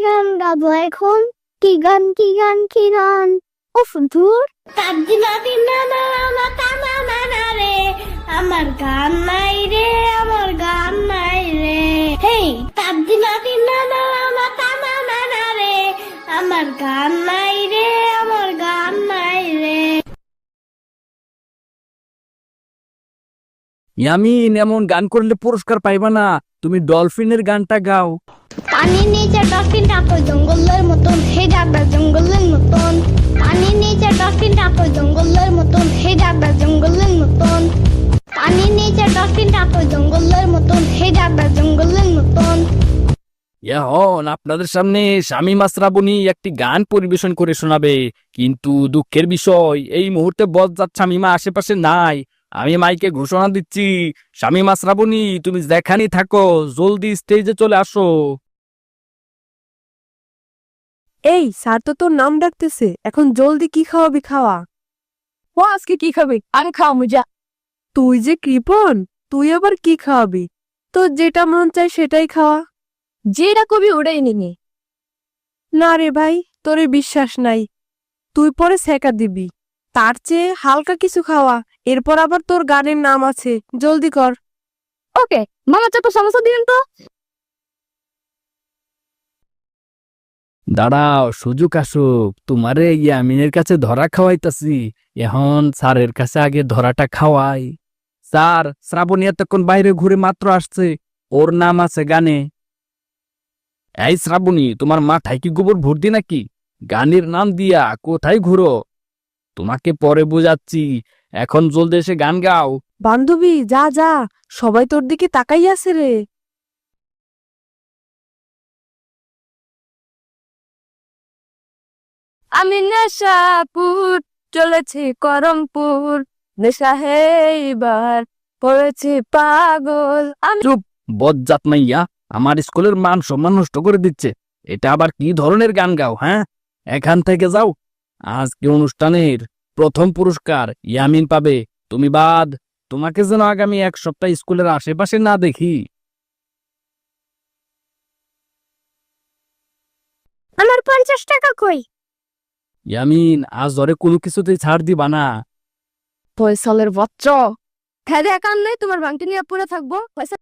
গান গাবো এখন? কি গান কি গান কি গান? উফ ধুর। তাবদিনা দিনা না না তানা না না রে, আমার গান নাই রে, আমার গান নাই রে। হেই তাবদিনা দিনা না না তানা না না রে, আমার গান নাই রে, আমার গান নাই রে। ইয়ামিন, এমন গান করলে পুরস্কার পাইবা না। তুমি ডলফিনের গানটা গাও। পানির নিচে ডলফিনটা তো জঙ্গলের মতন, হে যাবে জঙ্গলের মতন। পানির নিচে ডলফিনটা তো জঙ্গলের মতন, হে যাবে জঙ্গলের মতন। পানির নিচে ডলফিনটা তো জঙ্গলের মতন, হে যাবে জঙ্গলের মতন। এখন আপনাদের সামনে শামীমা শ্রাবণী একটি গান পরিবেশন করে শোনাবে, কিন্তু দুঃখের বিষয় এই মুহূর্তে বজ্জাত শামীমা আশেপাশে নাই। আমি মাইকে ঘোষণা দিচ্ছি, শামীমা শ্রাবণী তুমি যেখানেই থাকো জলদি স্টেজে চলে আসো। এই স্যার তো তোর নাম ডাকতেছে, এখন জলদি কি খাওয়াবি খাওয়া। ও আজকে কি খাবি? আমি খাওয়া মজা। তুই যে কৃপণ, তুই আবার কি খাওয়াবি? তোর যেটা মন চায় সেটাই খাওয়া। যেটা কবি ওটাই নিনি। না রে ভাই, তোরে বিশ্বাস নাই। তুই পরে সেকা দিবি, তার চেয়ে হালকা কিছু খাওয়া। এরপর আবার তোর গানের নাম আছে, জলদি কর। ওকে মামা, চাপা সমস্যা দিন তো। দাঁড়াও, সুযোগ আসুক, তোমারে ইয়ামিনের কাছে ধরা খাওয়াইতাছি। এখন স্যারের কাছে আগে ধরাটা খাওয়াই। স্যার, শ্রাবণী এতক্ষণ বাইরে ঘুরে মাত্র আসছে, ওর নাম আছে গানে। এই শ্রাবণী, তোমার মাথায় কি গোবর ভর্তি নাকি? গানের নাম দিয়া কোথায় ঘুরো? তোমাকে পরে বোঝাচ্ছি, এখন জলদি এসে গান গাও। বান্ধবী যা যা, সবাই তোর দিকে তাকাই আছে রে। আমি নেশাপুর চলেছি করমপুর, নেশা এইবার পড়েছি পাগল। আমি চুপ, বজ্জাত মাইয়া, আমার স্কুলের মান সম্মান নষ্ট করে দিচ্ছে। এটা আবার কি ধরনের গান গাও? হ্যাঁ, এখান থেকে যাও। আজকে অনুষ্ঠানের প্রথম পুরস্কার ইয়ামিন পাবে, তুমি বাদ। তোমাকে যেন আগামী এক সপ্তাহ স্কুলের আশেপাশে না দেখি। আমার 50 টাকা কই? ইয়ামিন, আজ ধরে কোনো কিছুতেই ছাড় দিবা না। ফয়সালের বাচ্চা, খেয়ে দেখান নেই, তোমার ভাঙটি নিয়ে পড়ে থাকবো। ফয়সাল